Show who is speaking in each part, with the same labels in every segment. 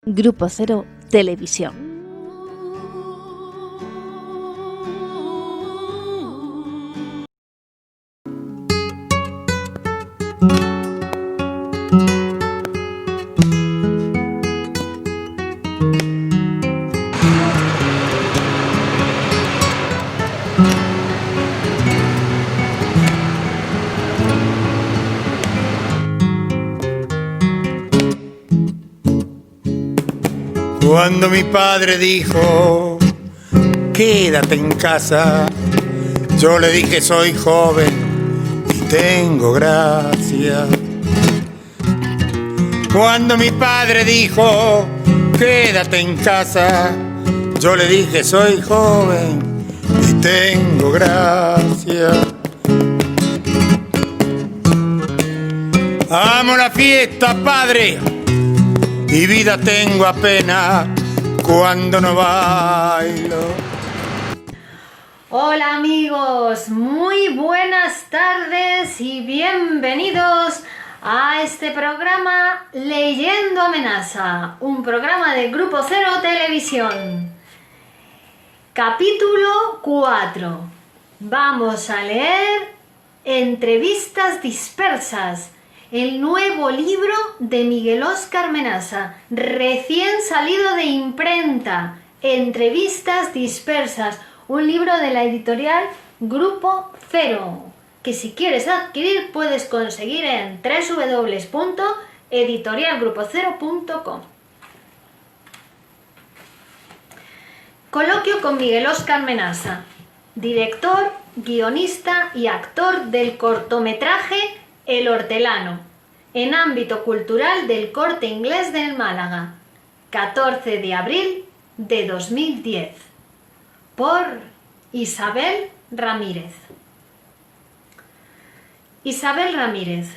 Speaker 1: Grupo Cero Televisión.
Speaker 2: Cuando mi padre dijo, quédate en casa, yo le dije, soy joven y tengo gracia. Cuando mi padre dijo, quédate en casa, yo le dije, soy joven y tengo gracia. Amo la fiesta, padre, y vida tengo apenas cuando no bailo.
Speaker 3: Hola amigos, muy buenas tardes y bienvenidos a este programa Leyendo Amenaza, un programa de Grupo Cero Televisión. Capítulo 4. Vamos a leer Entrevistas dispersas, el nuevo libro de Miguel Óscar Menaza, recién salido de imprenta. Entrevistas dispersas, un libro de la editorial Grupo Cero, que si quieres adquirir puedes conseguir en www.editorialgrupocero.com. Coloquio con Miguel Óscar Menaza, director, guionista y actor del cortometraje El Hortelano, en ámbito cultural del Corte Inglés del Málaga, 14 de abril de 2010, por Isabel Ramírez. Isabel Ramírez.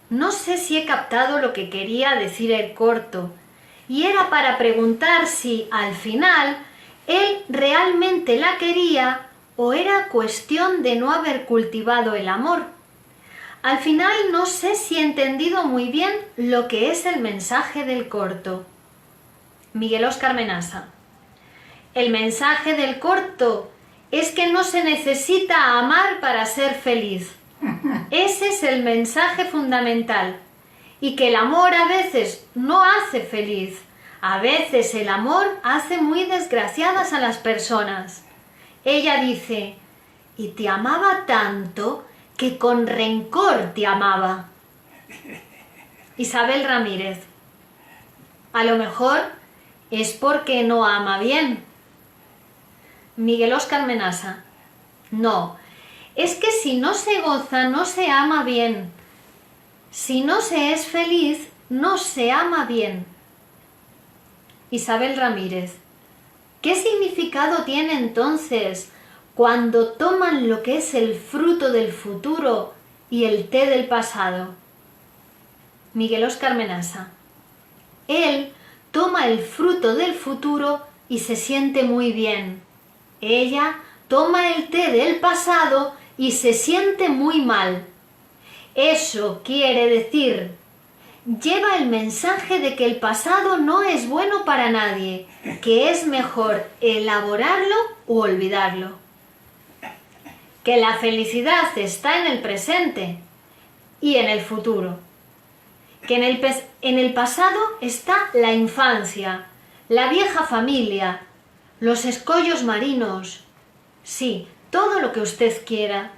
Speaker 3: No sé si he captado lo que quería decir el corto, y era para preguntar si, al final, él realmente la quería o era cuestión de no haber cultivado el amor. Al final no sé si he entendido muy bien lo que es el mensaje del corto. Miguel Óscar Menaza. El mensaje del corto es que no se necesita amar para ser feliz. Ese es el mensaje fundamental. Y que el amor a veces no hace feliz. A veces el amor hace muy desgraciadas a las personas. Ella dice, y te amaba tanto que con rencor te amaba. Isabel Ramírez. A lo mejor es porque no ama bien. Miguel Óscar Menaza. No, es que si no se goza no se ama bien. Si no se es feliz no se ama bien. Isabel Ramírez. ¿Qué significado tiene entonces cuando toman lo que es el fruto del futuro y el té del pasado? Miguel Óscar Menaza. Él toma el fruto del futuro y se siente muy bien. Ella toma el té del pasado y se siente muy mal. Eso quiere decir, lleva el mensaje de que el pasado no es bueno para nadie, que es mejor elaborarlo u olvidarlo. Que la felicidad está en el presente y en el futuro. Que en el pasado está la infancia, la vieja familia, los escollos marinos. Sí, todo lo que usted quiera.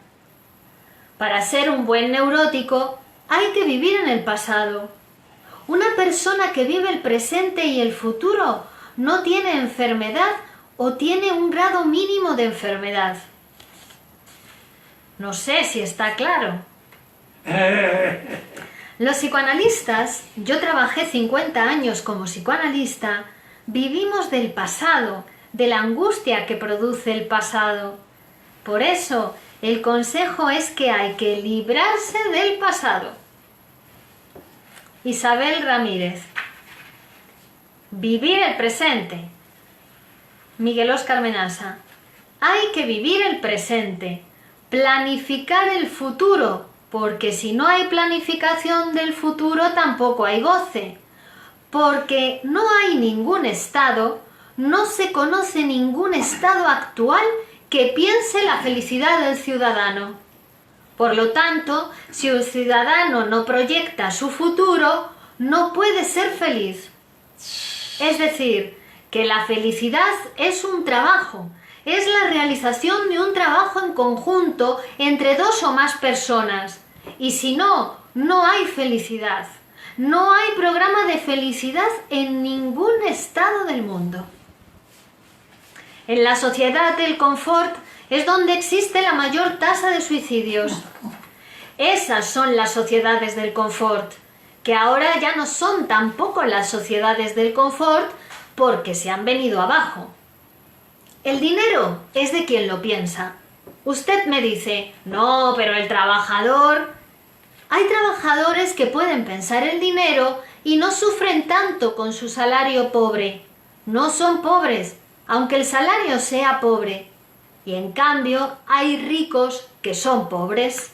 Speaker 3: Para ser un buen neurótico hay que vivir en el pasado. Una persona que vive el presente y el futuro no tiene enfermedad o tiene un grado mínimo de enfermedad. No sé si está claro. Los psicoanalistas, yo trabajé 50 años como psicoanalista, vivimos del pasado, de la angustia que produce el pasado. Por eso, el consejo es que hay que librarse del pasado. Isabel Ramírez. Vivir el presente. Miguel Óscar Menaza. Hay que vivir el presente. Planificar el futuro, porque si no hay planificación del futuro tampoco hay goce. porque no hay ningún estado, no se conoce ningún estado actual que piense la felicidad del ciudadano. Por lo tanto, si un ciudadano no proyecta su futuro, no puede ser feliz. Es decir, que la felicidad es un trabajo, es la realización de un trabajo en conjunto entre dos o más personas. Y si no, no hay felicidad. No hay programa de felicidad en ningún estado del mundo. En la sociedad del confort es donde existe la mayor tasa de suicidios. Esas son las sociedades del confort, que ahora ya no son tampoco las sociedades del confort porque se han venido abajo. El dinero es de quien lo piensa. Usted me dice, no, pero el trabajador... Hay trabajadores que pueden pensar el dinero y no sufren tanto con su salario pobre. No son pobres, aunque el salario sea pobre. Y en cambio hay ricos que son pobres.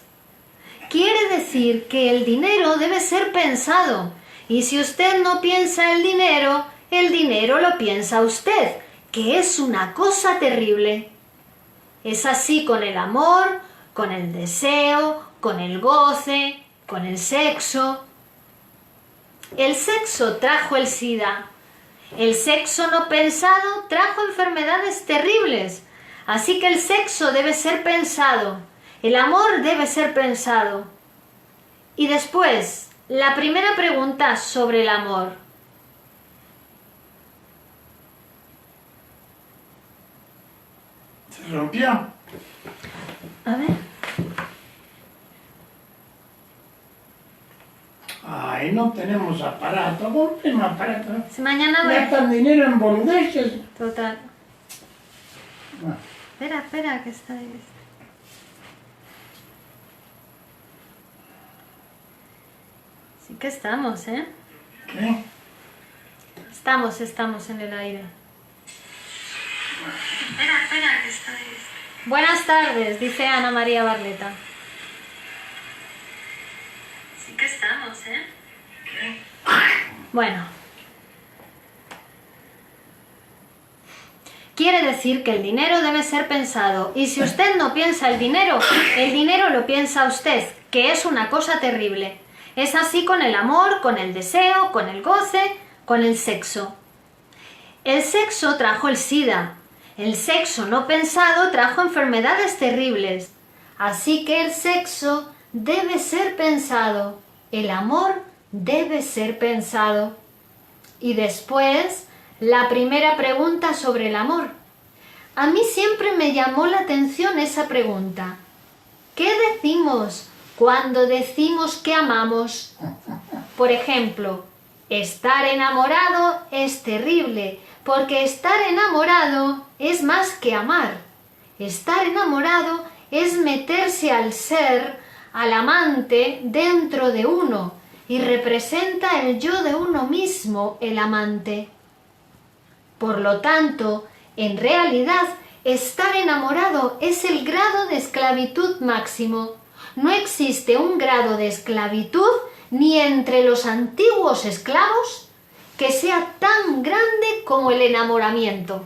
Speaker 3: Quiere decir que el dinero debe ser pensado. Y si usted no piensa el dinero lo piensa usted, que es una cosa terrible. Es así con el amor, con el deseo, con el goce, con el sexo. El sexo trajo el SIDA. El sexo no pensado trajo enfermedades terribles. Así que el sexo debe ser pensado. El amor debe ser pensado. Y después, la primera pregunta sobre el amor.
Speaker 4: ¿Se rompió?
Speaker 3: A ver.
Speaker 4: Ay, no tenemos aparato. Compre un aparato.
Speaker 3: Si mañana voy
Speaker 4: Gastan dinero en boludeces.
Speaker 3: Total.
Speaker 4: Bueno,
Speaker 3: Espera, que está ahí. Sí que estamos, ¿eh?
Speaker 4: ¿qué?
Speaker 3: Estamos en el aire. Espera, que está ahí. Buenas tardes, dice Ana María Barleta. Sí que estamos, ¿eh?
Speaker 4: ¿Qué?
Speaker 3: Bueno. Quiere decir que el dinero debe ser pensado. Y si usted no piensa el dinero lo piensa usted, que es una cosa terrible. Es así con el amor, con el deseo, con el goce, con el sexo. El sexo trajo el SIDA. El sexo no pensado trajo enfermedades terribles. Así que el sexo debe ser pensado. El amor debe ser pensado. Y después, la primera pregunta sobre el amor. A mí siempre me llamó la atención esa pregunta. ¿Qué decimos cuando decimos que amamos? Por ejemplo, estar enamorado es terrible, porque estar enamorado es más que amar. Estar enamorado es meterse al ser, al amante, dentro de uno, y representa el yo de uno mismo, el amante. Por lo tanto, en realidad, estar enamorado es el grado de esclavitud máximo. No existe un grado de esclavitud ni entre los antiguos esclavos que sea tan grande como el enamoramiento.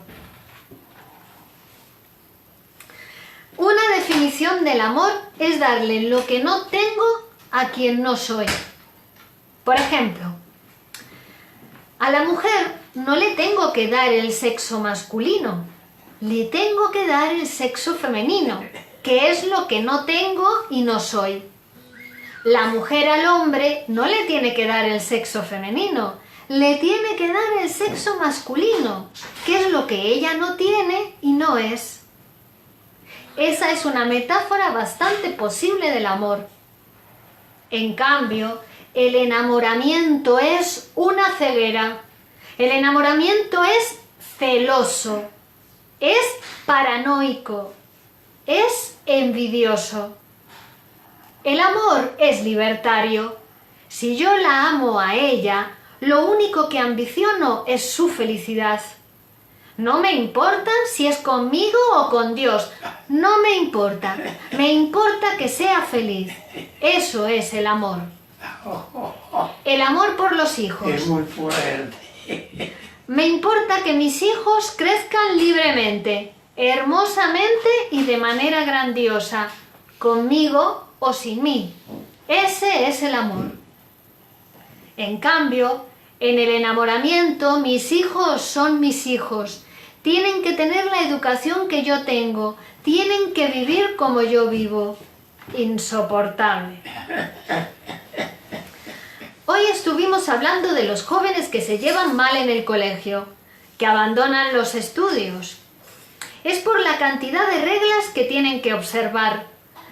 Speaker 3: Una definición del amor es darle lo que no tengo a quien no soy. Por ejemplo, a la mujer no le tengo que dar el sexo masculino, le tengo que dar el sexo femenino, que es lo que no tengo y no soy. La mujer al hombre no le tiene que dar el sexo femenino, le tiene que dar el sexo masculino, que es lo que ella no tiene y no es. Esa es una metáfora bastante posible del amor. En cambio, el enamoramiento es una ceguera. El enamoramiento es celoso, es paranoico, es envidioso. El amor es libertario. Si yo la amo a ella, lo único que ambiciono es su felicidad. No me importa si es conmigo o con Dios. No me importa. Me importa que sea feliz. Eso es el amor. El amor por los hijos.
Speaker 4: Es muy fuerte.
Speaker 3: Me importa que mis hijos crezcan libremente, hermosamente y de manera grandiosa, conmigo o sin mí. Ese es el amor. En cambio, en el enamoramiento, mis hijos son mis hijos. Tienen que tener la educación que yo tengo. Tienen que vivir como yo vivo. Insoportable. Hoy estuvimos hablando de los jóvenes que se llevan mal en el colegio, que abandonan los estudios. Es por la cantidad de reglas que tienen que observar.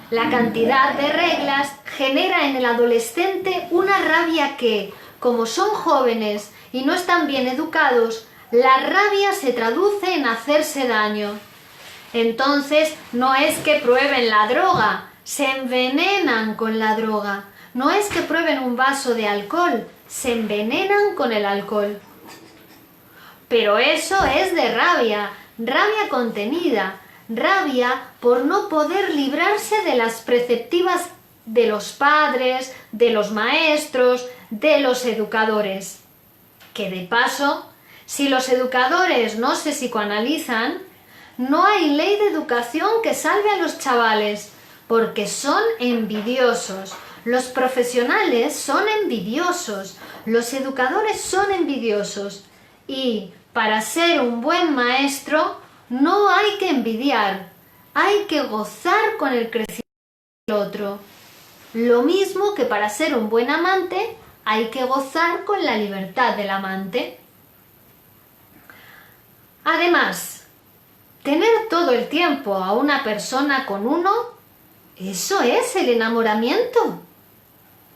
Speaker 3: La cantidad de reglas genera en el adolescente una rabia que, como son jóvenes y no están bien educados, la rabia se traduce en hacerse daño. Entonces, no es que prueben la droga, se envenenan con la droga. No es que prueben un vaso de alcohol, se envenenan con el alcohol. Pero eso es de rabia, rabia contenida, rabia por no poder librarse de las preceptivas de los padres, de los maestros, de los educadores. Que de paso, si los educadores no se psicoanalizan, no hay ley de educación que salve a los chavales, porque son envidiosos. Los profesionales son envidiosos, los educadores son envidiosos y para ser un buen maestro no hay que envidiar, hay que gozar con el crecimiento del otro. Lo mismo que para ser un buen amante hay que gozar con la libertad del amante. Además, tener todo el tiempo a una persona con uno, eso es el enamoramiento.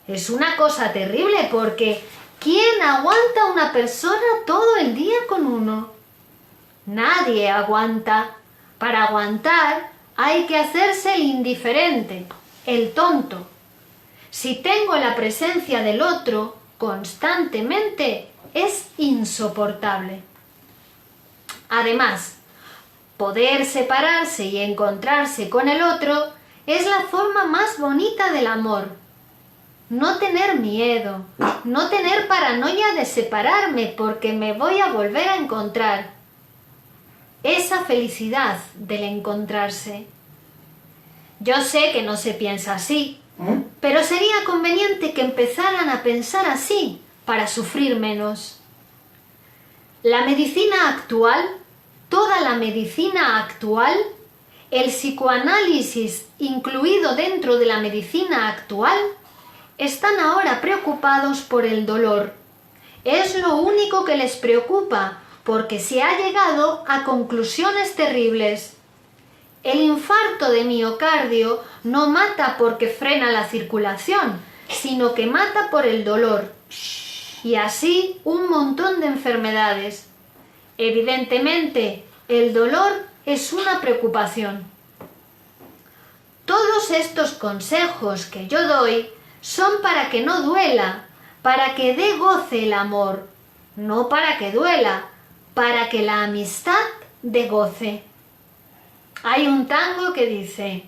Speaker 3: Es una cosa terrible porque ¿quién aguanta a una persona todo el día con uno? Nadie aguanta. Para aguantar hay que hacerse el indiferente, el tonto. Si tengo la presencia del otro constantemente, es insoportable. Además, poder separarse y encontrarse con el otro es la forma más bonita del amor. No tener miedo, no tener paranoia de separarme porque me voy a volver a encontrar. Esa felicidad del encontrarse. Yo sé que no se piensa así, pero sería conveniente que empezaran a pensar así para sufrir menos. La medicina actual, toda la medicina actual, el psicoanálisis incluido dentro de la medicina actual, están ahora preocupados por el dolor. Es lo único que les preocupa, porque se ha llegado a conclusiones terribles. El infarto de miocardio no mata porque frena la circulación, sino que mata por el dolor. Y así un montón de enfermedades. Evidentemente, el dolor es una preocupación. Todos estos consejos que yo doy son para que no duela, para que dé goce el amor, no para que duela, para que la amistad dé goce. Hay un tango que dice: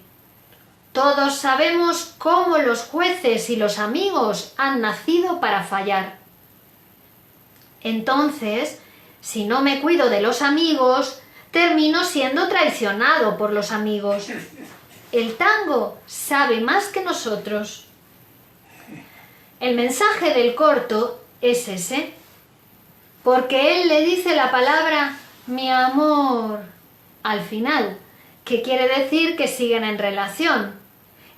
Speaker 3: todos sabemos cómo los jueces y los amigos han nacido para fallar. Entonces, si no me cuido de los amigos, termino siendo traicionado por los amigos. El tango sabe más que nosotros. El mensaje del corto es ese, porque él le dice la palabra mi amor al final, que quiere decir que siguen en relación.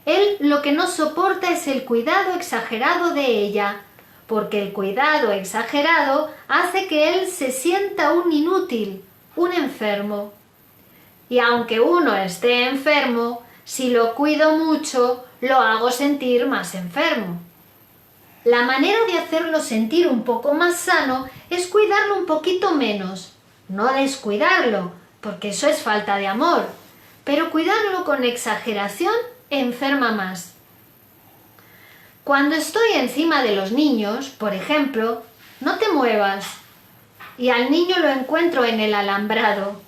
Speaker 3: Él lo que no soporta es el cuidado exagerado de ella, porque el cuidado exagerado hace que él se sienta un inútil, un enfermo. Y aunque uno esté enfermo, si lo cuido mucho, lo hago sentir más enfermo. La manera de hacerlo sentir un poco más sano es cuidarlo un poquito menos, no descuidarlo, porque eso es falta de amor, pero cuidarlo con exageración enferma más. Cuando estoy encima de los niños, por ejemplo, no te muevas, y al niño lo encuentro en el alambrado.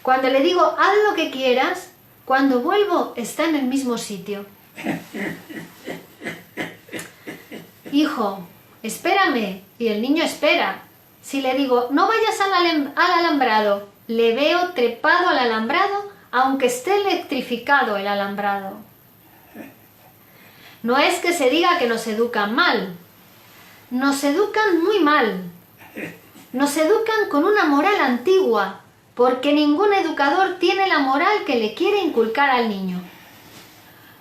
Speaker 3: Cuando le digo haz lo que quieras, cuando vuelvo está en el mismo sitio. hijo, espérame, y el niño espera. Si le digo, no vayas al alambrado, le veo trepado al alambrado, aunque esté electrificado el alambrado. No es que se diga que nos educan mal, nos educan muy mal. Nos educan con una moral antigua, porque ningún educador tiene la moral que le quiere inculcar al niño.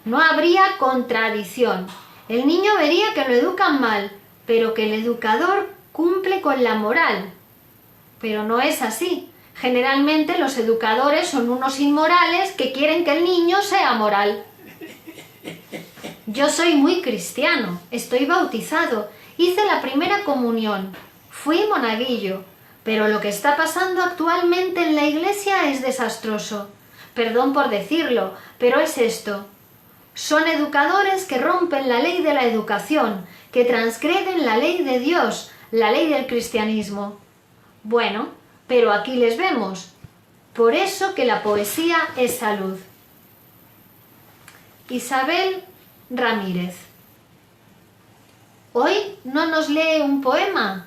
Speaker 3: No habría contradicción. El niño vería que lo educan mal, pero que el educador cumple con la moral. Pero no es así. Generalmente los educadores son unos inmorales que quieren que el niño sea moral. Yo soy muy cristiano, estoy bautizado, hice la primera comunión, fui monaguillo, pero lo que está pasando actualmente en la iglesia es desastroso. Perdón por decirlo, pero es esto. Son educadores que rompen la ley de la educación, que transgreden la ley de Dios, la ley del cristianismo. Bueno, pero aquí les vemos. Por eso que la poesía es salud. Isabel Ramírez. ¿Hoy no nos lee un poema?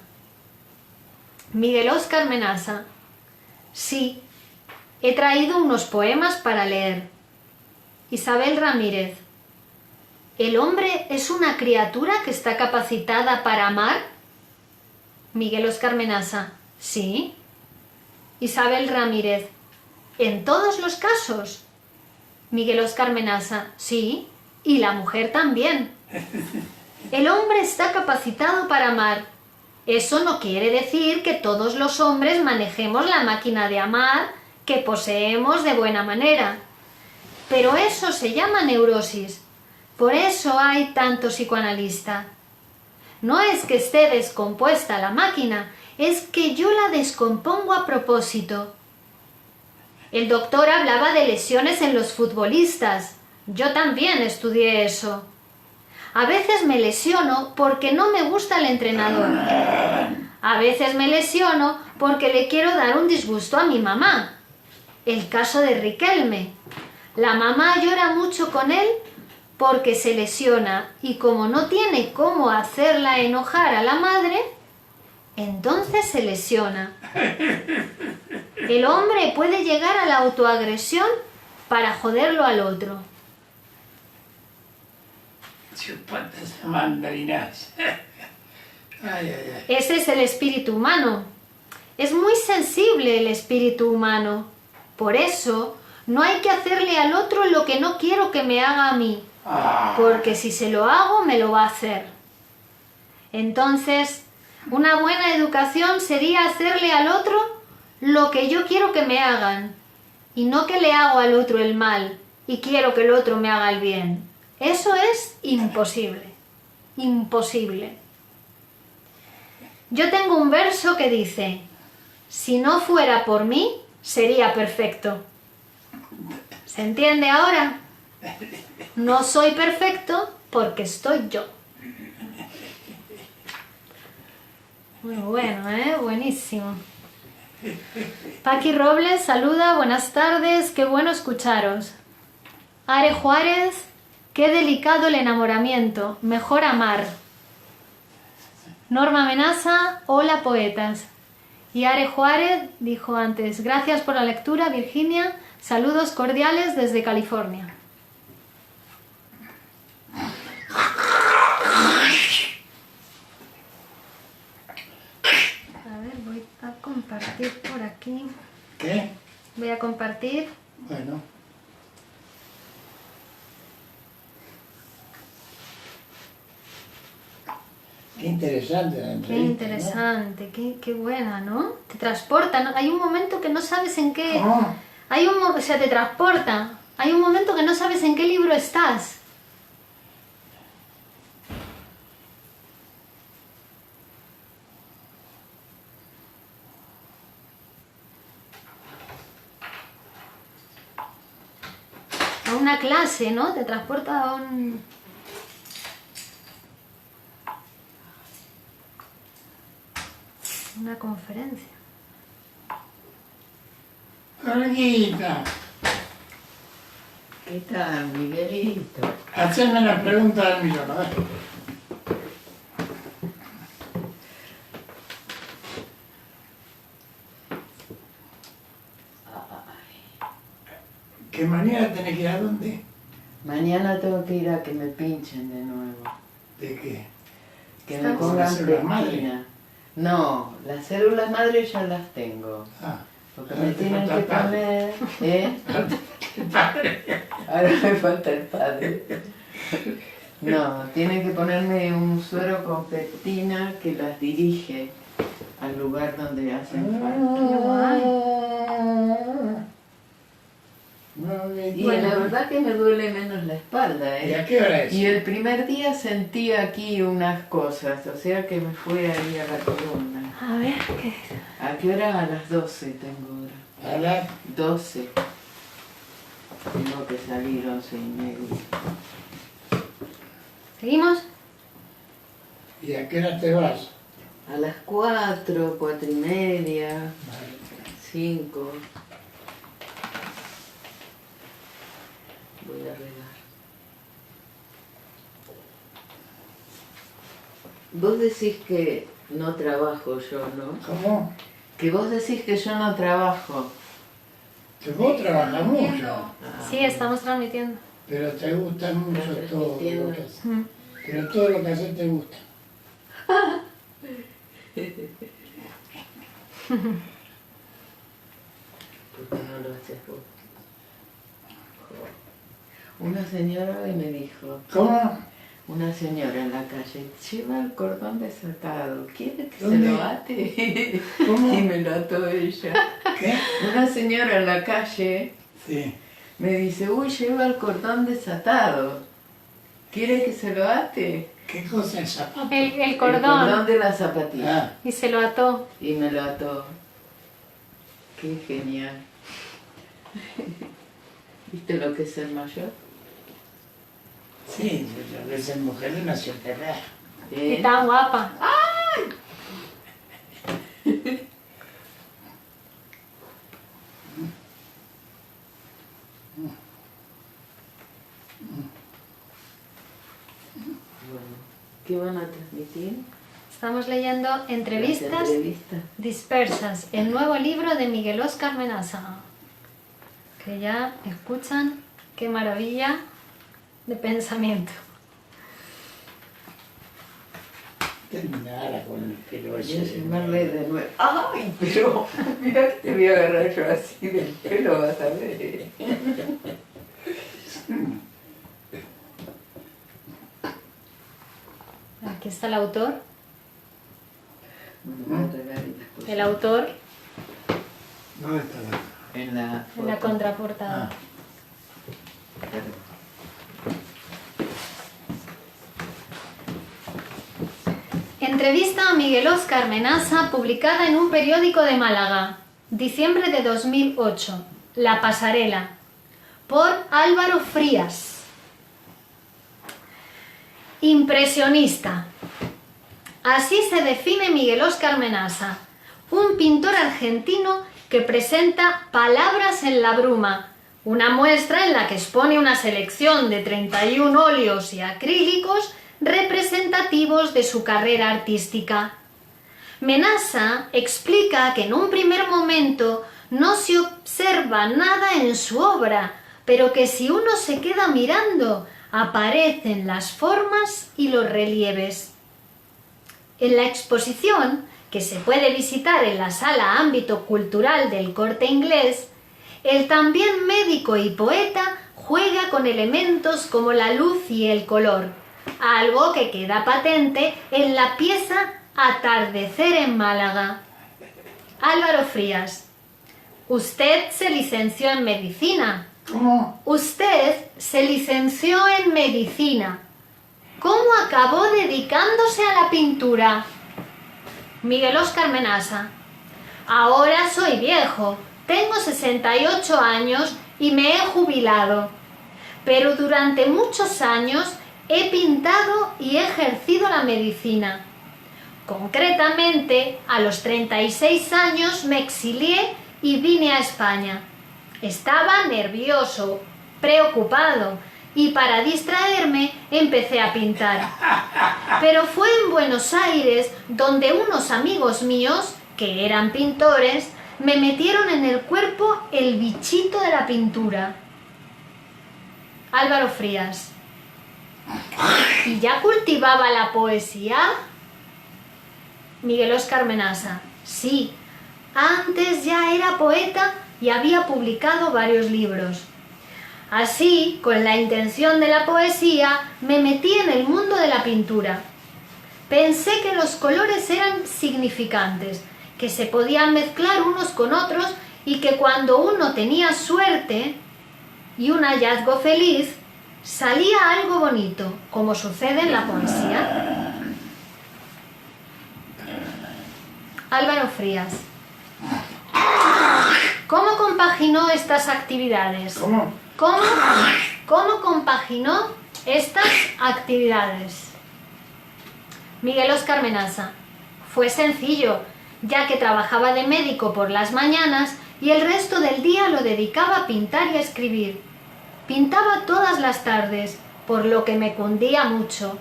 Speaker 3: Miguel Óscar Menaza. Sí, he traído unos poemas para leer. Isabel Ramírez. ¿El hombre es una criatura que está capacitada para amar? Miguel Óscar Menaza. Sí. Isabel Ramírez. ¿En todos los casos? Miguel Óscar Menaza. Sí. Y la mujer también. El hombre está capacitado para amar. Eso no quiere decir que todos los hombres manejemos la máquina de amar que poseemos de buena manera. Pero eso se llama neurosis. Por eso hay tanto psicoanalista. No es que esté descompuesta la máquina, es que yo la descompongo a propósito. El doctor hablaba de lesiones en los futbolistas. Yo también estudié eso. A veces me lesiono porque no me gusta el entrenador. A veces me lesiono porque le quiero dar un disgusto a mi mamá. El caso de Riquelme. La mamá llora mucho con él porque se lesiona y como no tiene cómo hacerla enojar a la madre, entonces se lesiona. El hombre puede llegar a la autoagresión para joderlo al otro.
Speaker 4: Chupatas mandarinas. Ay, ay, ay.
Speaker 3: Ese es el espíritu humano. Es muy sensible el espíritu humano. Por eso, no hay que hacerle al otro lo que no quiero que me haga a mí. Porque si se lo hago, me lo va a hacer. Entonces, una buena educación sería hacerle al otro lo que yo quiero que me hagan. Y no que le hago al otro el mal y quiero que el otro me haga el bien. Eso es imposible. Imposible. Yo tengo un verso que dice: si no fuera por mí, sería perfecto. ¿Se entiende ahora? No soy perfecto porque estoy yo. Muy bueno, ¿eh? Buenísimo. Paqui Robles saluda, buenas tardes, qué bueno escucharos. Are Juárez, qué delicado el enamoramiento, mejor amar. Norma Menaza, hola poetas. Y Are Juárez dijo antes, gracias por la lectura, Virginia, saludos cordiales desde California. A ver, voy a compartir por aquí.
Speaker 4: ¿Qué?
Speaker 3: Voy a compartir.
Speaker 4: Bueno. Qué interesante la entrevista.
Speaker 3: Qué interesante, ¿no? Qué buena, ¿no? Te transporta, ¿no? Hay un momento que no sabes en qué... O sea, te transporta. Hay un momento que no sabes en qué libro estás. A una clase, ¿no? Te transporta a una conferencia.
Speaker 4: Olguita,
Speaker 5: ¿Qué tal, Miguelito?
Speaker 4: haceme la pregunta del millón, a ver. ¿Que mañana tenés que ir a dónde?
Speaker 5: Mañana tengo que ir a que me pinchen de nuevo.
Speaker 4: ¿De qué?
Speaker 5: Que me
Speaker 4: ¿Las
Speaker 5: pongan
Speaker 4: células madre?
Speaker 5: pectina. No, las células madre ya las tengo.
Speaker 4: Ah,
Speaker 5: Lo que
Speaker 4: ahora
Speaker 5: me
Speaker 4: te
Speaker 5: tienen
Speaker 4: falta
Speaker 5: que
Speaker 4: el padre.
Speaker 5: poner, ¿eh? Ahora me falta el padre. No, tienen que ponerme un suero con pectina que las dirige al lugar donde hacen falta. Y la verdad que me duele menos la espalda,
Speaker 4: ¿Y a
Speaker 5: ¿eh?
Speaker 4: qué hora es?
Speaker 5: Y el primer día sentí aquí unas cosas, o sea que me fui ahí a la columna.
Speaker 3: A ver, ¿qué?
Speaker 5: ¿A qué hora? A las 12 tengo hora.
Speaker 4: A las
Speaker 5: 12. Tengo que salir 11:30.
Speaker 3: ¿Seguimos?
Speaker 4: ¿Y a qué hora te vas?
Speaker 5: A las 4, 4:30,
Speaker 4: Vale.
Speaker 5: 5. Voy a regar. Vos decís que no trabajo yo, ¿no?
Speaker 4: ¿Cómo?
Speaker 5: Que vos decís que yo no trabajo.
Speaker 4: Que vos trabajas mucho,
Speaker 3: Sí, estamos transmitiendo.
Speaker 4: pero te gusta mucho
Speaker 5: Estás
Speaker 4: todo lo
Speaker 5: transmitiendo.
Speaker 4: que haces.
Speaker 3: Mm.
Speaker 4: Pero todo lo que haces te gusta.
Speaker 5: ¿Por qué no lo haces vos? Una señora hoy me dijo,
Speaker 4: ¿Cómo?
Speaker 5: una señora en la calle, lleva el cordón desatado, ¿quiere que
Speaker 4: ¿Dónde?
Speaker 5: se lo ate?
Speaker 4: ¿Cómo?
Speaker 5: Y me lo ató ella.
Speaker 4: ¿Qué?
Speaker 5: Una señora en la calle
Speaker 4: Sí.
Speaker 5: me dice, uy, lleva el cordón desatado, ¿quiere que se lo ate?
Speaker 4: ¿Qué cosa es zapato?
Speaker 3: El
Speaker 5: El cordón
Speaker 3: cordón.
Speaker 5: de la zapatilla.
Speaker 4: Ah,
Speaker 3: Y se lo ató.
Speaker 5: Y me lo ató. Qué genial. ¿Viste lo que es ser mayor?
Speaker 4: sí, a veces mujer de una cierta edad.
Speaker 3: Y tan guapa.
Speaker 5: Bueno, ¿qué van a transmitir?
Speaker 3: Estamos leyendo
Speaker 5: Las
Speaker 3: Entrevistas
Speaker 5: entrevistas.
Speaker 3: Dispersas, el nuevo libro de Miguel Óscar Menaza. Que ya escuchan qué maravilla de pensamiento.
Speaker 4: Terminara con el pelo
Speaker 5: Voy a
Speaker 4: ese.
Speaker 5: llamarle de nuevo. ¡Ay, pero! Mira que te voy a agarrar yo así del pelo, vas a ver.
Speaker 3: Aquí está el autor.
Speaker 5: Bueno, voy a regar y después.
Speaker 3: El autor
Speaker 4: ¿Dónde está la?
Speaker 5: En la
Speaker 3: en la
Speaker 5: foto.
Speaker 3: contraportada. Entrevista a Miguel Óscar Menaza publicada en un periódico de Málaga, diciembre de 2008. La Pasarela, por Álvaro Frías. Impresionista. Así se define Miguel Óscar Menaza, un pintor argentino que presenta Palabras en la bruma, una muestra en la que expone una selección de 31 óleos y acrílicos representativos de su carrera artística. Menaza explica que en un primer momento no se observa nada en su obra, pero que si uno se queda mirando, aparecen las formas y los relieves. En la exposición, que se puede visitar en la sala Ámbito Cultural del Corte Inglés, el también médico y poeta juega con elementos como la luz y el color, algo que queda patente en la pieza Atardecer en Málaga. Álvaro Frías. Usted se licenció en medicina.
Speaker 4: ¿Cómo?
Speaker 3: Usted se licenció en medicina. ¿Cómo acabó dedicándose a la pintura? Miguel Óscar Menaza. Ahora soy viejo, tengo 68 años y me he jubilado. Pero durante muchos años he pintado y he ejercido la medicina. Concretamente, a los 36 años me exilié y vine a España. Estaba nervioso, preocupado, y para distraerme empecé a pintar. Pero fue en Buenos Aires donde unos amigos míos, que eran pintores, me metieron en el cuerpo el bichito de la pintura. Álvaro Frías. ¿Y ya cultivaba la poesía? Miguel Óscar Menasa. Sí, antes ya era poeta y había publicado varios libros. Así, con la intención de la poesía, me metí en el mundo de la pintura. Pensé que los colores eran significantes, que se podían mezclar unos con otros y que cuando uno tenía suerte y un hallazgo feliz, salía algo bonito, como sucede en la poesía. Álvaro Frías. ¿Cómo compaginó estas actividades? ¿Cómo compaginó estas actividades? Miguel Óscar Menasa. Fue sencillo, ya que trabajaba de médico por las mañanas y el resto del día lo dedicaba a pintar y a escribir. Pintaba todas las tardes, por lo que me cundía mucho.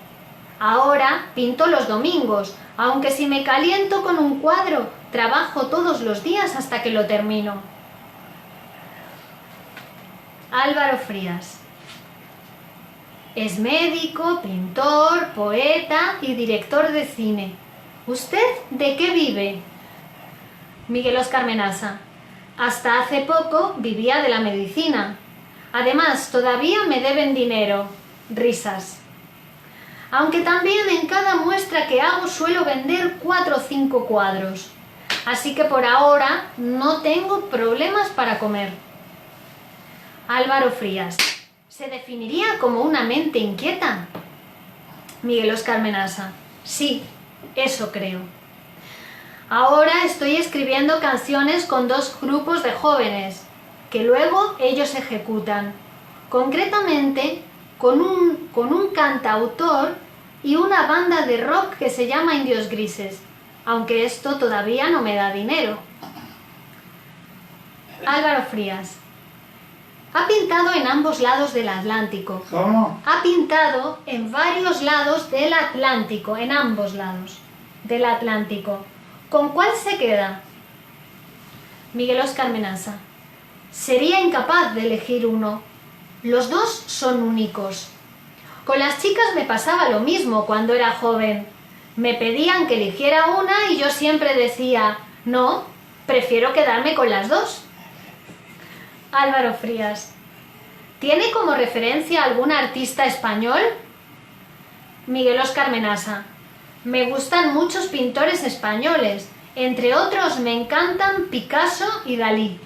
Speaker 3: Ahora pinto los domingos, aunque si me caliento con un cuadro, trabajo todos los días hasta que lo termino. Álvaro Frías. Es médico, pintor, poeta y director de cine. ¿Usted de qué vive? Miguel Óscar Menasa. Hasta hace poco vivía de la medicina. Además, todavía me deben dinero. Risas. Aunque también en cada muestra que hago suelo vender 4 o 5 cuadros. Así que por ahora no tengo problemas para comer. Álvaro Frías. ¿Se definiría como una mente inquieta? Miguel Óscar Menasa. Sí, eso creo. Ahora estoy escribiendo canciones con 2 grupos de jóvenes, que luego ellos ejecutan. Concretamente, con un cantautor y una banda de rock que se llama Indios Grises, aunque esto todavía no me da dinero. Álvaro Frías. Ha pintado en ambos lados del Atlántico.
Speaker 4: ¿Cómo?
Speaker 3: Ha pintado en varios lados del Atlántico, en ambos lados del Atlántico. ¿Con cuál se queda? Miguel Óscar Menasa. Sería incapaz de elegir uno. Los dos son únicos. Con las chicas me pasaba lo mismo cuando era joven. Me pedían que eligiera una y yo siempre decía, no, prefiero quedarme con las 2. Álvaro Frías. ¿Tiene como referencia algún artista español? Miguel Óscar Menasa. Me gustan muchos pintores españoles. Entre otros me encantan Picasso y Dalí.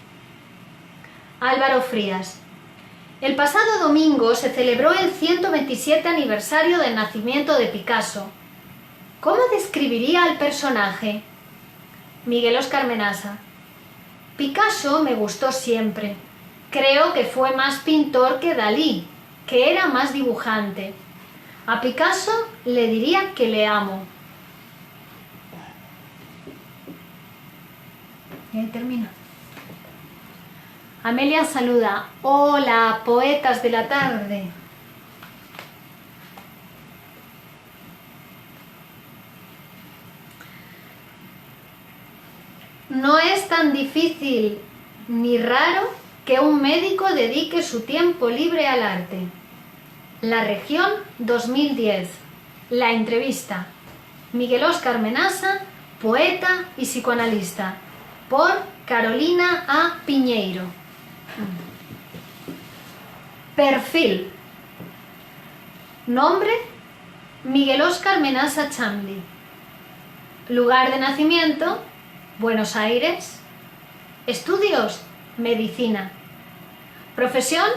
Speaker 3: Álvaro Frías. El pasado domingo se celebró el 127 aniversario del nacimiento de Picasso. ¿Cómo describiría al personaje? Miguel Óscar Menasa. Picasso me gustó siempre. Creo que fue más pintor que Dalí, que era más dibujante. A Picasso le diría que le amo. Y ahí termina. Amelia saluda. Hola, poetas de la tarde. No es tan difícil ni raro que un médico dedique su tiempo libre al arte. La Región 2010. La entrevista. Miguel Óscar Menasa, poeta y psicoanalista. Por Carolina A. Piñeiro. Perfil. Nombre: Miguel Óscar Menasa Chamli. Lugar de nacimiento: Buenos Aires. Estudios: Medicina. Profesión: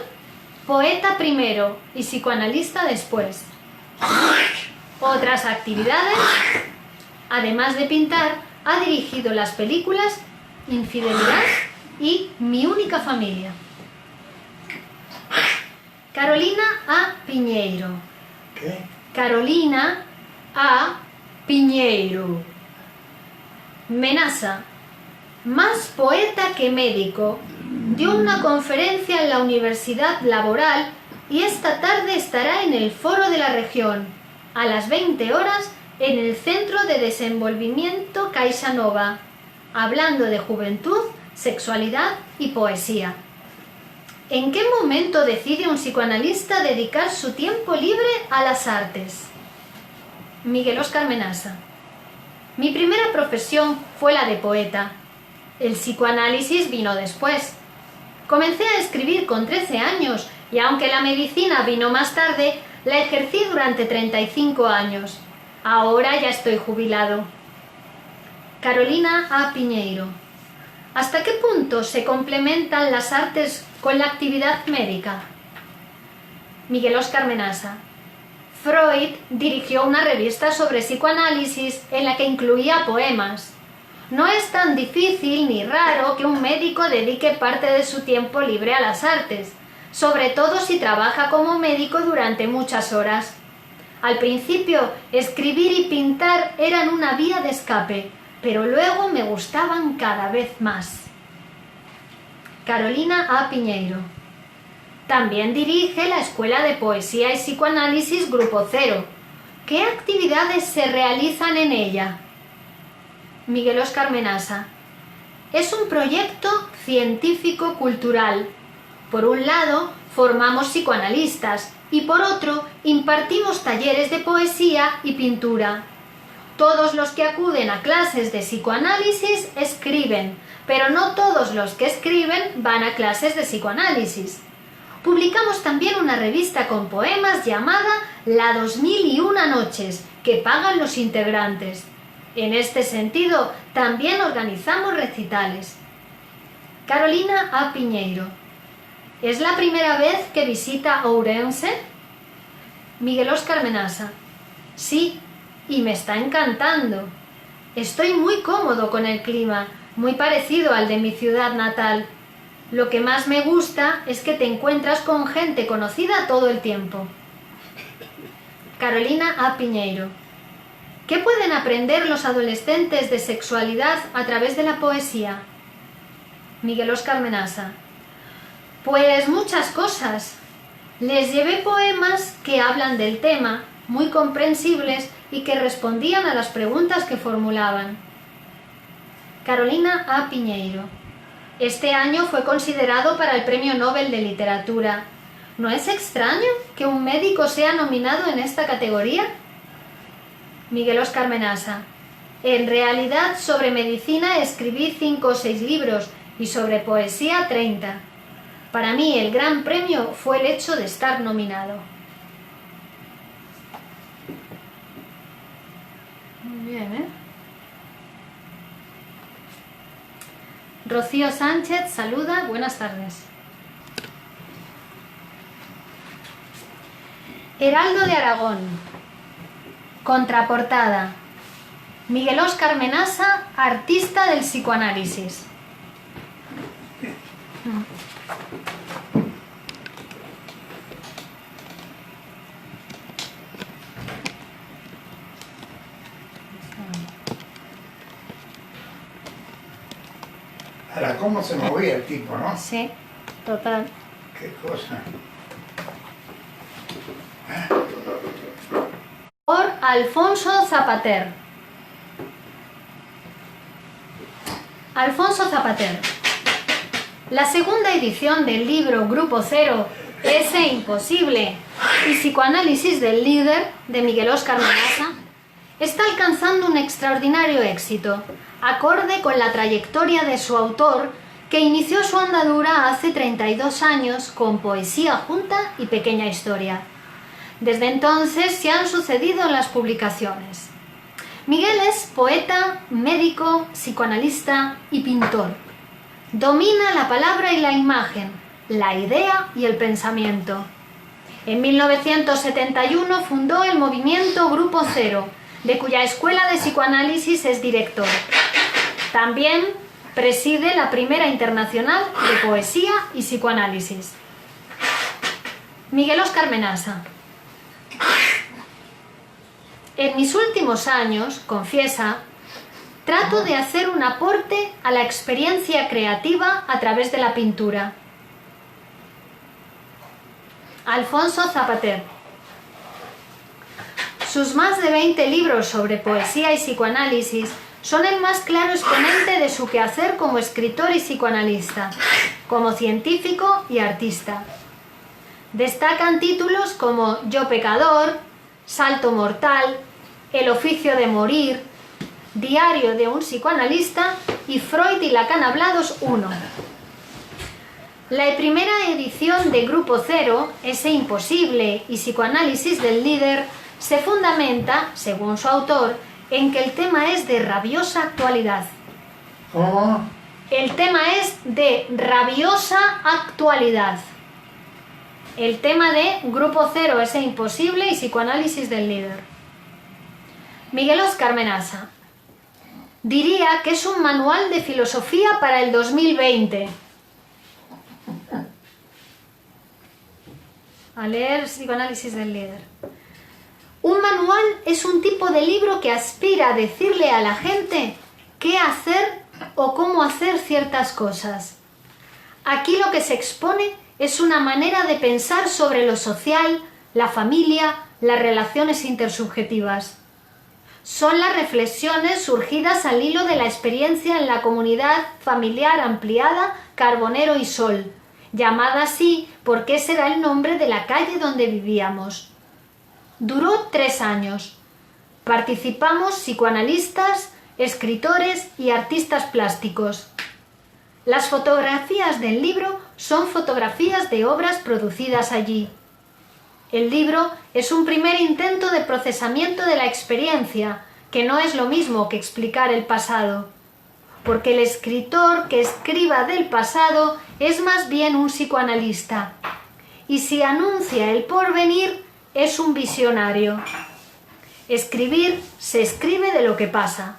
Speaker 3: poeta primero y psicoanalista después. Otras actividades: además de pintar, ha dirigido las películas Infidelidad y Mi única familia. Carolina A. Piñeiro.
Speaker 4: ¿Qué?
Speaker 3: Carolina A. Piñeiro. Menasa, más poeta que médico, dio una conferencia en la Universidad Laboral y esta tarde estará en el Foro de la Región, a las 20 horas, en el Centro de Desenvolvimiento Caixanova, hablando de juventud, sexualidad y poesía. ¿En qué momento decide un psicoanalista dedicar su tiempo libre a las artes? Miguel Óscar Menasa. Mi primera profesión fue la de poeta. El psicoanálisis vino después. Comencé a escribir con 13 años y aunque la medicina vino más tarde, la ejercí durante 35 años. Ahora ya estoy jubilado. Carolina A. Piñeiro. ¿Hasta qué punto se complementan las artes con la actividad médica? Miguel Óscar Menasa. Freud dirigió una revista sobre psicoanálisis en la que incluía poemas. No es tan difícil ni raro que un médico dedique parte de su tiempo libre a las artes, sobre todo si trabaja como médico durante muchas horas. Al principio, escribir y pintar eran una vía de escape, pero luego me gustaban cada vez más. Carolina A. Piñeiro. También dirige la Escuela de Poesía y Psicoanálisis Grupo Cero. ¿Qué actividades se realizan en ella? Miguel Óscar Menasa. Es un proyecto científico-cultural. Por un lado, formamos psicoanalistas y por otro, impartimos talleres de poesía y pintura. Todos los que acuden a clases de psicoanálisis escriben, pero no todos los que escriben van a clases de psicoanálisis. Publicamos también una revista con poemas llamada La 2001 Noches, que pagan los integrantes. En este sentido, también organizamos recitales. Carolina A. Piñeiro. ¿Es la primera vez que visita Ourense? Miguel Óscar Menasa. Sí, y me está encantando. Estoy muy cómodo con el clima, muy parecido al de mi ciudad natal. Lo que más me gusta es que te encuentras con gente conocida todo el tiempo. Carolina A. Piñeiro. ¿Qué pueden aprender los adolescentes de sexualidad a través de la poesía? Miguel Óscar Menasa. Pues muchas cosas. Les llevé poemas que hablan del tema, muy comprensibles y que respondían a las preguntas que formulaban. Carolina A. Piñeiro. Este año fue considerado para el Premio Nobel de Literatura. ¿No es extraño que un médico sea nominado en esta categoría? Miguel Óscar Menasa. En realidad, sobre medicina escribí 5 o 6 libros y sobre poesía 30. Para mí el gran premio fue el hecho de estar nominado. Muy bien, ¿eh? Rocío Sánchez saluda, buenas tardes. Heraldo de Aragón. Contraportada. Miguel Óscar Menasa, artista del psicoanálisis.
Speaker 2: Ahora, ¿cómo se movía el tipo, no?
Speaker 3: Sí, total.
Speaker 2: Qué cosa.
Speaker 3: Por Alfonso Zapater. Alfonso Zapater. La segunda edición del libro Grupo Cero, Ese Imposible y Psicoanálisis del Líder, de Miguel Óscar Menasa, está alcanzando un extraordinario éxito, acorde con la trayectoria de su autor, que inició su andadura hace 32 años con Poesía Junta y Pequeña Historia. Desde entonces se han sucedido las publicaciones. Miguel es poeta, médico, psicoanalista y pintor. Domina la palabra y la imagen, la idea y el pensamiento. En 1971 fundó el movimiento Grupo Cero, de cuya escuela de psicoanálisis es director. También preside la primera internacional de poesía y psicoanálisis. Miguel Óscar Menasa. En mis últimos años, confiesa, trato de hacer un aporte a la experiencia creativa a través de la pintura. Alfonso Zapater. Sus más de 20 libros sobre poesía y psicoanálisis son el más claro exponente de su quehacer como escritor y psicoanalista. como científico y artista. Destacan títulos como Yo pecador, Salto mortal, El oficio de morir, Diario de un psicoanalista y Freud y Lacan hablados 1. La primera edición de Grupo Cero, Ese imposible y Psicoanálisis del líder, se fundamenta, según su autor, en que el tema es de rabiosa actualidad.
Speaker 4: ¿Cómo?
Speaker 3: El tema es de rabiosa actualidad. El tema de Grupo Cero, Ese imposible y Psicoanálisis del líder. Miguel Óscar Menaza. Diría que es un manual de filosofía para el 2020. A leer Psicoanálisis del líder. Un manual es un tipo de libro que aspira a decirle a la gente qué hacer o cómo hacer ciertas cosas. Aquí lo que se expone es una manera de pensar sobre lo social, la familia, las relaciones intersubjetivas. Son las reflexiones surgidas al hilo de la experiencia en la comunidad familiar ampliada Carbonero y Sol, llamada así porque ese era el nombre de la calle donde vivíamos. Duró 3 años. Participamos psicoanalistas, escritores y artistas plásticos. Las fotografías del libro son fotografías de obras producidas allí. El libro es un primer intento de procesamiento de la experiencia, que no es lo mismo que explicar el pasado, porque el escritor que escriba del pasado es más bien un psicoanalista, y si anuncia el porvenir es un visionario. Escribir se escribe de lo que pasa.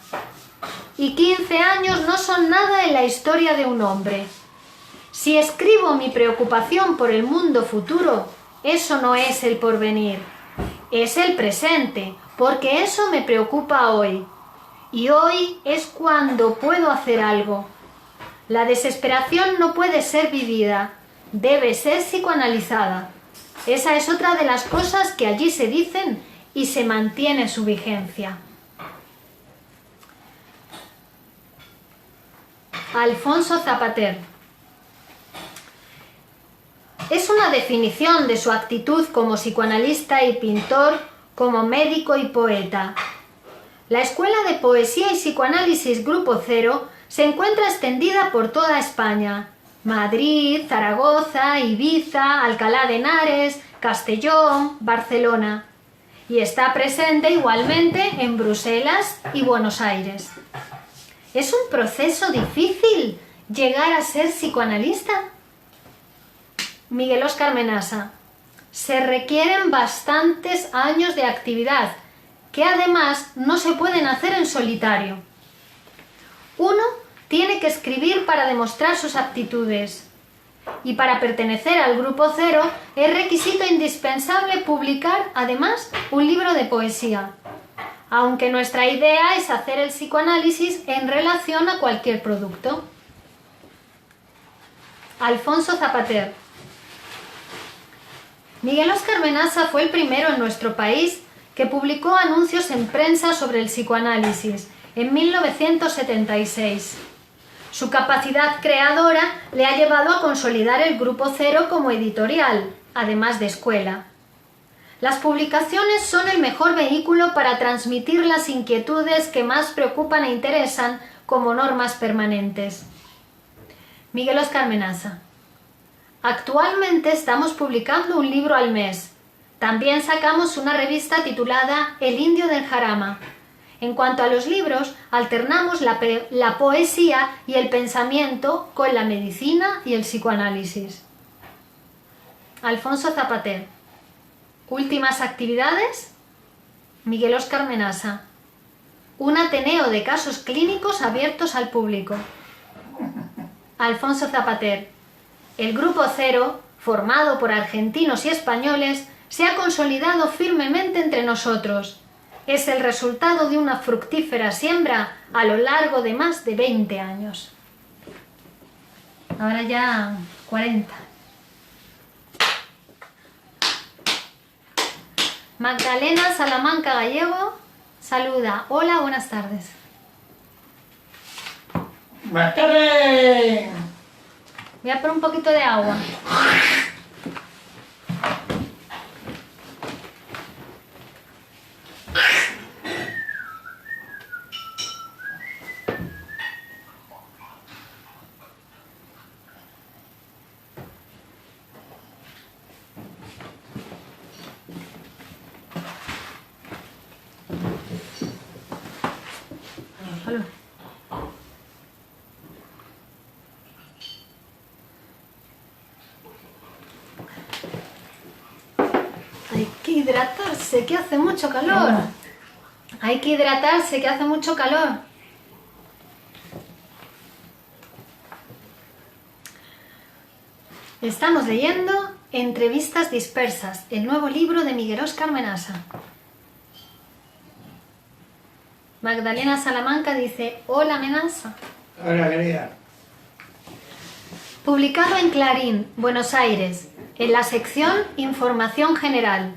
Speaker 3: Y 15 años no son nada en la historia de un hombre. Si escribo mi preocupación por el mundo futuro, eso no es el porvenir, es el presente, porque eso me preocupa hoy. Y hoy es cuando puedo hacer algo. La desesperación no puede ser vivida, debe ser psicoanalizada. Esa es otra de las cosas que allí se dicen y se mantiene su vigencia. Alfonso Zapater. Es una definición de su actitud como psicoanalista y pintor, como médico y poeta. La Escuela de Poesía y Psicoanálisis Grupo Cero se encuentra extendida por toda España: Madrid, Zaragoza, Ibiza, Alcalá de Henares, Castellón, Barcelona. Y está presente igualmente en Bruselas y Buenos Aires. ¿Es un proceso difícil llegar a ser psicoanalista? Miguel Óscar Menaza. Se requieren bastantes años de actividad, que además no se pueden hacer en solitario. Uno tiene que escribir para demostrar sus aptitudes. Y para pertenecer al Grupo Cero es requisito indispensable publicar, además, un libro de poesía. Aunque nuestra idea es hacer el psicoanálisis en relación a cualquier producto. Alfonso Zapater. Miguel Óscar Menaza fue el primero en nuestro país que publicó anuncios en prensa sobre el psicoanálisis en 1976. Su capacidad creadora le ha llevado a consolidar el Grupo Cero como editorial, además de escuela. Las publicaciones son el mejor vehículo para transmitir las inquietudes que más preocupan e interesan como normas permanentes. Miguel Óscar Menaza. Actualmente estamos publicando un libro al mes. También sacamos una revista titulada El Indio del Jarama. En cuanto a los libros, alternamos la poesía y el pensamiento con la medicina y el psicoanálisis. Alfonso Zapater. Últimas actividades. Miguel Óscar Menaza. Un ateneo de casos clínicos abiertos al público. Alfonso Zapater. El Grupo Cero, formado por argentinos y españoles, se ha consolidado firmemente entre nosotros. Es el resultado de una fructífera siembra a lo largo de más de 20 años. Ahora ya 40. Magdalena Salamanca Gallego saluda. Hola, buenas tardes.
Speaker 4: Buenas tardes.
Speaker 3: Voy a poner un poquito de agua. Hay que hidratarse, que hace mucho calor. Hay que hidratarse, que hace mucho calor. Estamos leyendo Entrevistas dispersas, el nuevo libro de Miguel Óscar Menasa. Magdalena Salamanca dice: hola Menasa.
Speaker 4: Hola, querida.
Speaker 3: Publicado en Clarín, Buenos Aires, en la sección Información General,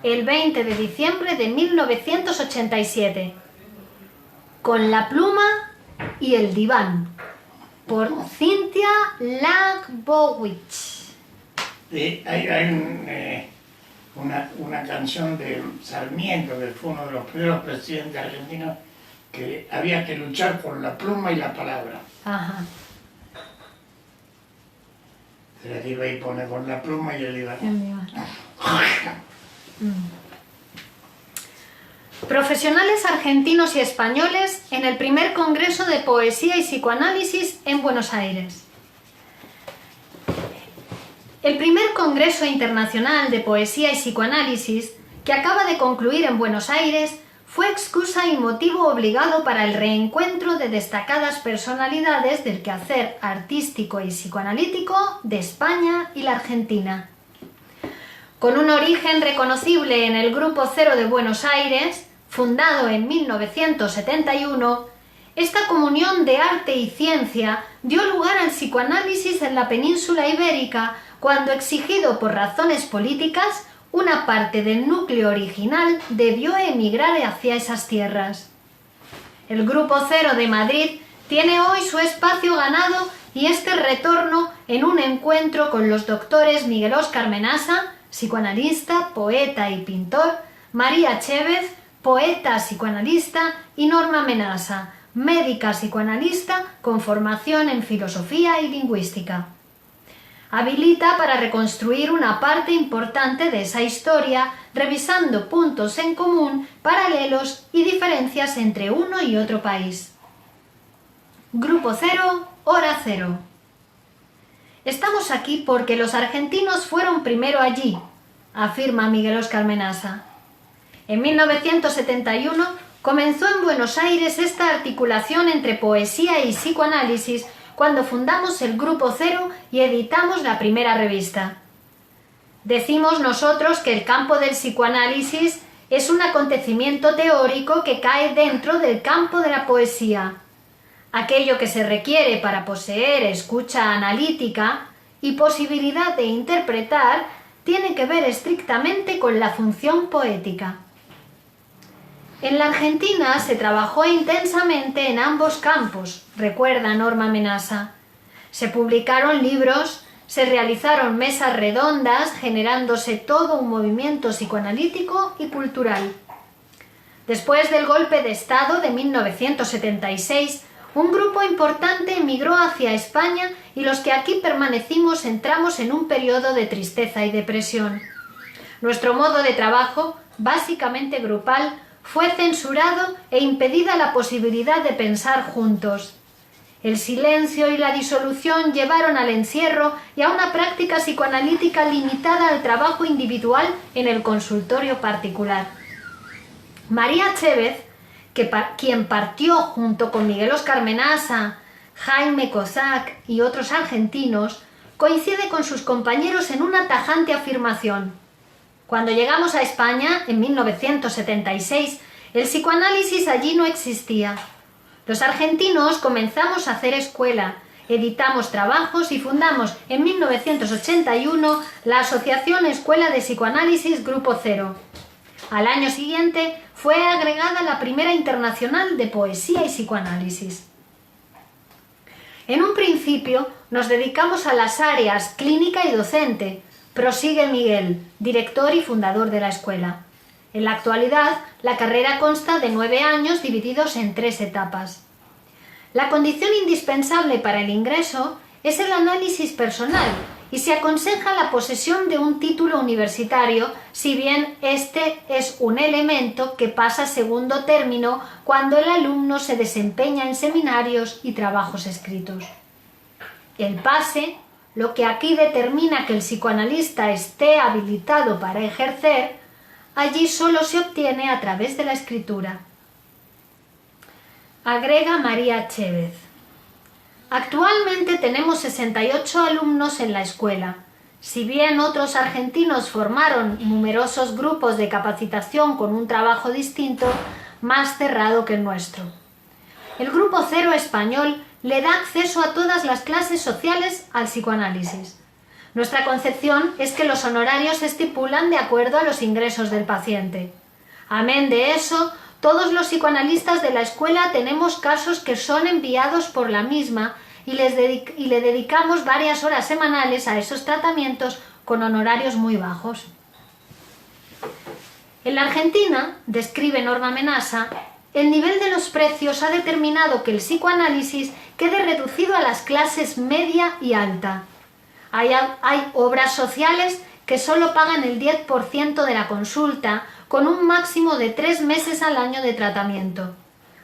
Speaker 3: el 20 de diciembre de 1987. Con la pluma y el diván, por Cynthia Lagbowicz.
Speaker 4: Hay una canción de Sarmiento, que fue uno de los primeros presidentes argentinos, que había que luchar por la pluma y la palabra.
Speaker 3: Ajá.
Speaker 4: Se la iba y pone con la pluma y el diván.
Speaker 3: Profesionales argentinos y españoles en el primer Congreso de Poesía y Psicoanálisis en Buenos Aires. El primer Congreso Internacional de Poesía y Psicoanálisis, que acaba de concluir en Buenos Aires, fue excusa y motivo obligado para el reencuentro de destacadas personalidades del quehacer artístico y psicoanalítico de España y la Argentina. Con un origen reconocible en el Grupo Cero de Buenos Aires, fundado en 1971, esta comunión de arte y ciencia dio lugar al psicoanálisis en la península ibérica cuando, exigido por razones políticas, una parte del núcleo original debió emigrar hacia esas tierras. El Grupo Cero de Madrid tiene hoy su espacio ganado y este retorno en un encuentro con los doctores Miguel Óscar Menasa, psicoanalista, poeta y pintor, María Chévez, poeta psicoanalista, y Norma Menasa, médica psicoanalista con formación en filosofía y lingüística. Habilita para reconstruir una parte importante de esa historia, revisando puntos en común, paralelos y diferencias entre uno y otro país. Grupo Cero, Hora Cero. Estamos aquí porque los argentinos fueron primero allí, afirma Miguel Óscar Menasa. En 1971 comenzó en Buenos Aires esta articulación entre poesía y psicoanálisis cuando fundamos el Grupo Cero y editamos la primera revista. Decimos nosotros que el campo del psicoanálisis es un acontecimiento teórico que cae dentro del campo de la poesía. Aquello que se requiere para poseer escucha analítica y posibilidad de interpretar tiene que ver estrictamente con la función poética. En la Argentina se trabajó intensamente en ambos campos, recuerda Norma Menasa. Se publicaron libros, se realizaron mesas redondas, generándose todo un movimiento psicoanalítico y cultural. Después del golpe de Estado de 1976, un grupo importante emigró hacia España y los que aquí permanecimos entramos en un periodo de tristeza y depresión. Nuestro modo de trabajo, básicamente grupal, fue censurado e impedida la posibilidad de pensar juntos. El silencio y la disolución llevaron al encierro y a una práctica psicoanalítica limitada al trabajo individual en el consultorio particular. María Chévez, quien partió junto con Miguel Óscar Menasa, Jaime Kozak y otros argentinos, coincide con sus compañeros en una tajante afirmación. Cuando llegamos a España, en 1976, el psicoanálisis allí no existía. Los argentinos comenzamos a hacer escuela, editamos trabajos y fundamos en 1981 la Asociación Escuela de Psicoanálisis Grupo Cero. Al año siguiente fue agregada la primera internacional de poesía y psicoanálisis. En un principio nos dedicamos a las áreas clínica y docente, prosigue Miguel, director y fundador de la escuela. En la actualidad, la carrera consta de 9 años divididos en 3 etapas. La condición indispensable para el ingreso es el análisis personal y se aconseja la posesión de un título universitario, si bien este es un elemento que pasa a segundo término cuando el alumno se desempeña en seminarios y trabajos escritos. El pase, lo que aquí determina que el psicoanalista esté habilitado para ejercer, allí solo se obtiene a través de la escritura. Agrega María Chévez. Actualmente tenemos 68 alumnos en la escuela. Si bien otros argentinos formaron numerosos grupos de capacitación con un trabajo distinto, más cerrado que el nuestro. El Grupo Cero español le da acceso a todas las clases sociales al psicoanálisis. Nuestra concepción es que los honorarios se estipulan de acuerdo a los ingresos del paciente. Amén de eso, todos los psicoanalistas de la escuela tenemos casos que son enviados por la misma y le dedicamos varias horas semanales a esos tratamientos con honorarios muy bajos. En la Argentina, describe Norma Menasa, el nivel de los precios ha determinado que el psicoanálisis quede reducido a las clases media y alta. Hay obras sociales que solo pagan el 10% de la consulta, con un máximo de 3 meses al año de tratamiento.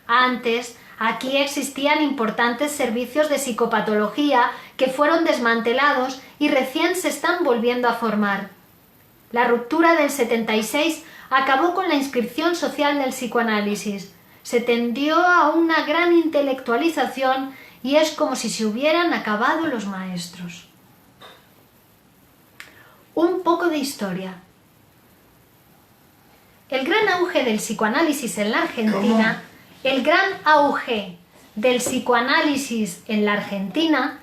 Speaker 3: Antes, aquí existían importantes servicios de psicopatología que fueron desmantelados y recién se están volviendo a formar. La ruptura del 76 acabó con la inscripción social del psicoanálisis. Se tendió a una gran intelectualización y es como si se hubieran acabado los maestros. Un poco de historia. El gran auge del psicoanálisis en la Argentina,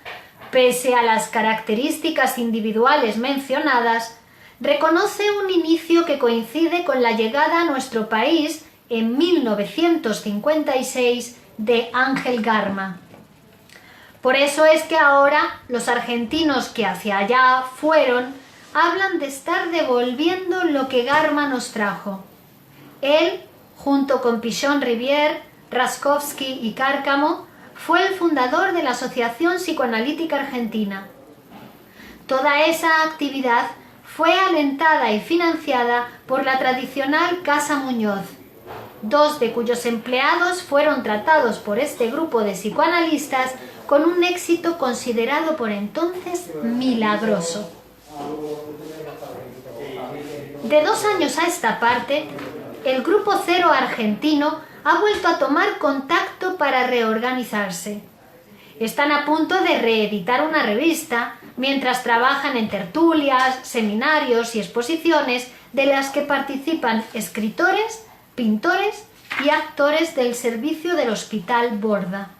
Speaker 3: pese a las características individuales mencionadas, reconoce un inicio que coincide con la llegada a nuestro país en 1956 de Ángel Garma. Por eso es que ahora los argentinos que hacia allá fueron hablan de estar devolviendo lo que Garma nos trajo. Él, junto con Pichon Rivière, Raskowski y Cárcamo, fue el fundador de la Asociación Psicoanalítica Argentina. Toda esa actividad fue alentada y financiada por la tradicional Casa Muñoz, 2 de cuyos empleados fueron tratados por este grupo de psicoanalistas con un éxito considerado por entonces milagroso. De 2 años a esta parte, el Grupo Cero argentino ha vuelto a tomar contacto para reorganizarse. Están a punto de reeditar una revista, mientras trabajan en tertulias, seminarios y exposiciones de las que participan escritores, pintores y actores del servicio del Hospital Borda.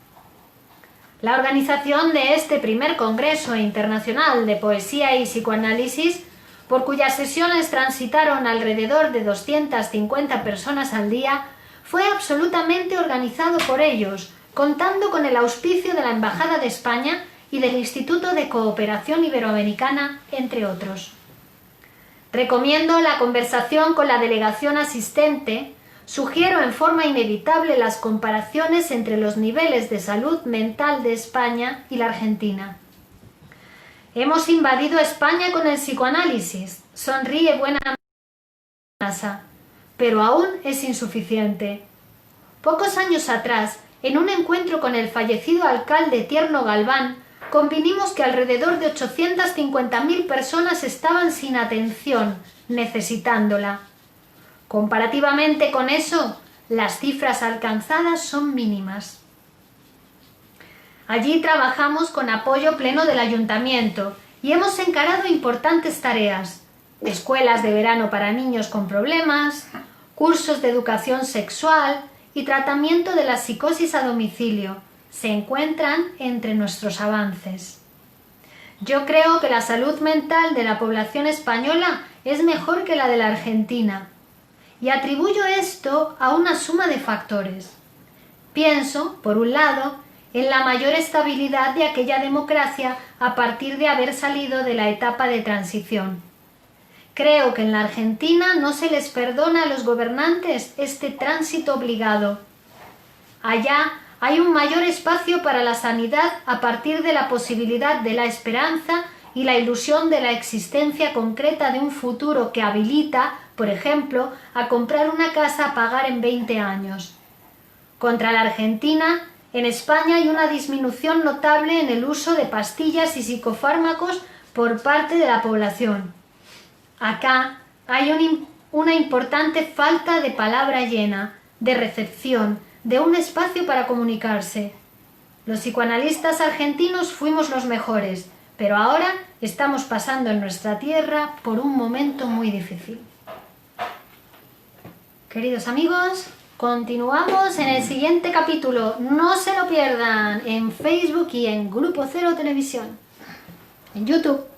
Speaker 3: La organización de este primer Congreso Internacional de Poesía y Psicoanálisis, por cuyas sesiones transitaron alrededor de 250 personas al día, fue absolutamente organizado por ellos, contando con el auspicio de la Embajada de España y del Instituto de Cooperación Iberoamericana, entre otros. Recomiendo la conversación con la delegación asistente. Sugiero en forma inevitable las comparaciones entre los niveles de salud mental de España y la Argentina. Hemos invadido España con el psicoanálisis, sonríe buena masa, pero aún es insuficiente. Pocos años atrás, en un encuentro con el fallecido alcalde Tierno Galván, convinimos que alrededor de 850.000 personas estaban sin atención, necesitándola. Comparativamente con eso, las cifras alcanzadas son mínimas. Allí trabajamos con apoyo pleno del ayuntamiento y hemos encarado importantes tareas: escuelas de verano para niños con problemas, cursos de educación sexual y tratamiento de la psicosis a domicilio. Se encuentran entre nuestros avances. Yo creo que la salud mental de la población española es mejor que la de la Argentina, y atribuyo esto a una suma de factores. Pienso, por un lado, en la mayor estabilidad de aquella democracia a partir de haber salido de la etapa de transición. Creo que en la Argentina no se les perdona a los gobernantes este tránsito obligado. Allá hay un mayor espacio para la sanidad a partir de la posibilidad de la esperanza y la ilusión de la existencia concreta de un futuro que habilita, por ejemplo, a comprar una casa a pagar en 20 años. Contra la Argentina, en España hay una disminución notable en el uso de pastillas y psicofármacos por parte de la población. Acá hay una importante falta de palabra llena, de recepción, de un espacio para comunicarse. Los psicoanalistas argentinos fuimos los mejores, pero ahora estamos pasando en nuestra tierra por un momento muy difícil. Queridos amigos, continuamos en el siguiente capítulo. No se lo pierdan en Facebook y en Grupo Cero Televisión, en YouTube.